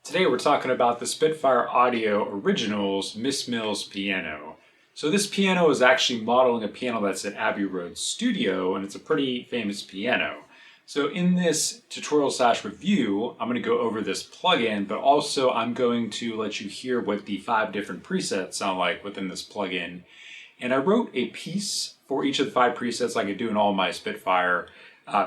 Today we're talking about the Spitfire Audio Originals Miss Mills piano. So this piano is actually modeling a piano that's at Abbey Road Studio, and it's a pretty famous piano. So in this tutorial / review, I'm going to go over this plugin, but also I'm going to let you hear what the 5 different presets sound like within this plugin. And I wrote a piece for each of the 5 presets like I do in all my Spitfire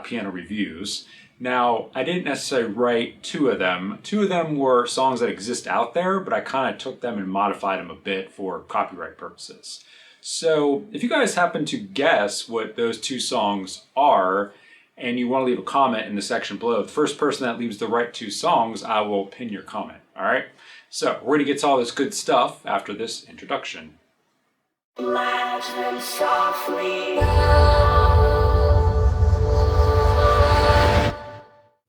piano reviews. Now, I didn't necessarily write 2 of them. 2 of them were songs that exist out there, but I kind of took them and modified them a bit for copyright purposes. So if you guys happen to guess what those 2 songs are, and you want to leave a comment in the section below, the first person that leaves the right 2 songs, I will pin your comment, all right? So we're going to get to all this good stuff after this introduction. Legend softly.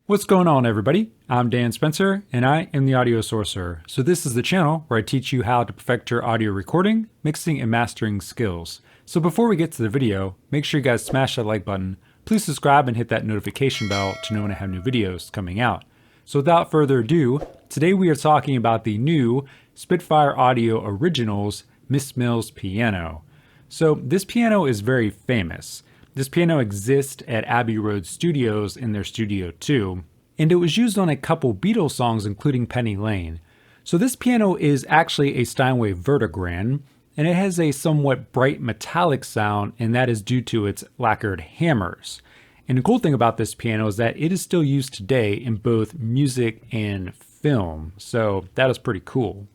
What's going on, everybody? I'm Dan Spencer, and I am the Audio Sorcerer. So this is the channel where I teach you how to perfect your audio recording, mixing, and mastering skills. So before we get to the video, make sure you guys smash that like button. Please subscribe and hit that notification bell to know when I have new videos coming out. So without further ado, today we are talking about the new Spitfire Audio Originals Miss Mills piano. So this piano is very famous. This piano exists at Abbey Road Studios in their Studio Two, and it was used on a couple Beatles songs including Penny Lane. So this piano is actually a Steinway Vertegrand, and it has a somewhat bright metallic sound, and that is due to its lacquered hammers. And the cool thing about this piano is that it is still used today in both music and film, so that is pretty cool.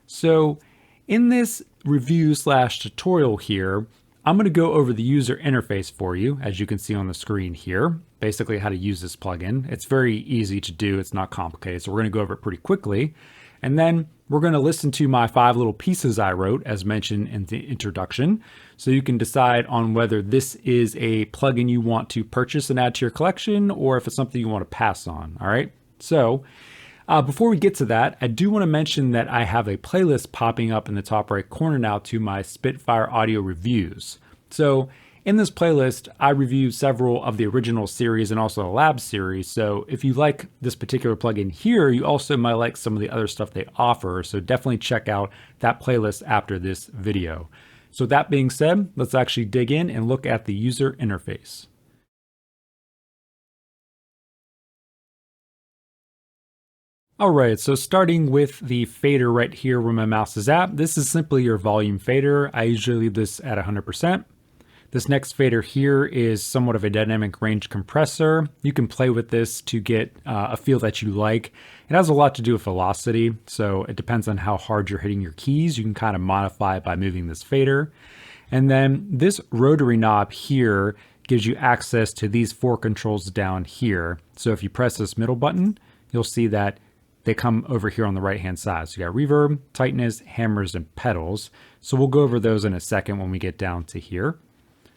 So in this review / tutorial here, I'm going to go over the user interface for you, as you can see on the screen here, basically how to use this plugin. It's very easy to do, it's not complicated, so we're going to go over it pretty quickly. And then we're going to listen to my 5 little pieces I wrote, as mentioned in the introduction, so you can decide on whether this is a plugin you want to purchase and add to your collection, or if it's something you want to pass on, all right? So before we get to that, I do want to mention that I have a playlist popping up in the top right corner now to my Spitfire audio reviews. So in this playlist, I review several of the original series and also a lab series. So if you like this particular plugin here, you also might like some of the other stuff they offer. So definitely check out that playlist after this video. So that being said, let's actually dig in and look at the user interface. Alright, so starting with the fader right here where my mouse is at, this is simply your volume fader. I usually leave this at 100%. This next fader here is somewhat of a dynamic range compressor. You can play with this to get a feel that you like. It has a lot to do with velocity, so it depends on how hard you're hitting your keys. You can kind of modify it by moving this fader. And then this rotary knob here gives you access to these 4 controls down here. So if you press this middle button, you'll see that they come over here on the right hand side. So you got reverb, tightness, hammers, and pedals. So we'll go over those in a second when we get down to here.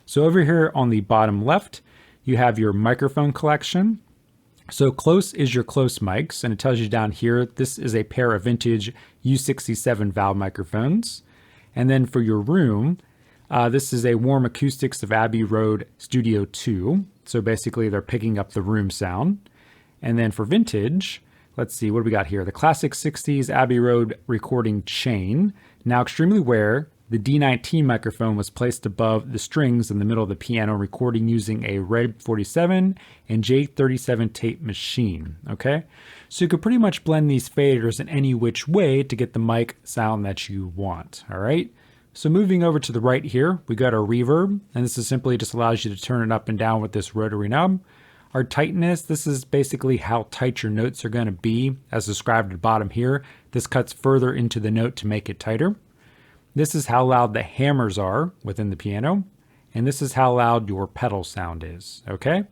So over here on the bottom left, you have your microphone collection. So close is your close mics, and it tells you down here, this is a pair of vintage U67 valve microphones. And then for your room, this is a warm acoustics of Abbey Road Studio Two. So basically they're picking up the room sound. And then for vintage, let's see, what do we got here? The classic 60s Abbey Road recording chain. Now extremely rare, the D19 microphone was placed above the strings in the middle of the piano, recording using a Red 47 and J37 tape machine, okay? So you could pretty much blend these faders in any which way to get the mic sound that you want, all right? So moving over to the right here, we got our reverb, and this is simply just allows you to turn it up and down with this rotary knob. Our tightness, this is basically how tight your notes are going to be, as described at the bottom here. This cuts further into the note to make it tighter. This is how loud the hammers are within the piano, and this is how loud your pedal sound is, okay?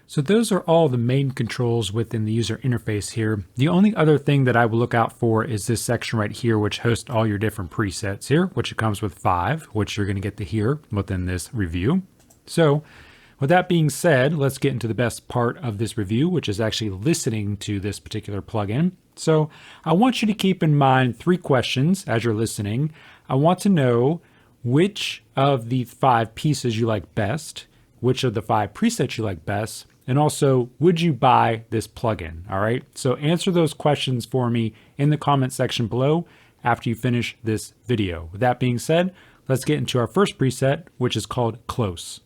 So those are all the main controls within the user interface here. The only other thing that I will look out for is this section right here, which hosts all your different presets here, which it comes with 5, which you're going to get to hear within this review. So with that being said, let's get into the best part of this review, which is actually listening to this particular plugin. So I want you to keep in mind 3 questions as you're listening. I want to know which of the 5 pieces you like best, which of the 5 presets you like best, And also, would you buy this plugin? All right. So answer those questions for me in the comment section below after you finish this video. With that being said, let's get into our first preset, which is called Close.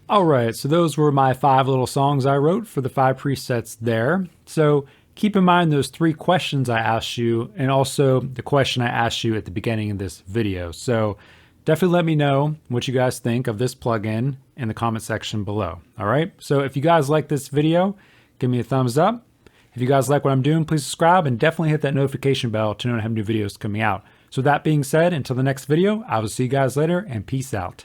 All right, so those were my 5 little songs I wrote for the 5 presets there. So keep in mind those 3 questions I asked you, and also the question I asked you at the beginning of this video. So Definitely let me know what you guys think of this plugin in the comment section below. All right. So if you guys like this video, give me a thumbs up. If you guys like what I'm doing, please subscribe and definitely hit that notification bell to know when I have new videos coming out. So that being said, until the next video, I will see you guys later and peace out.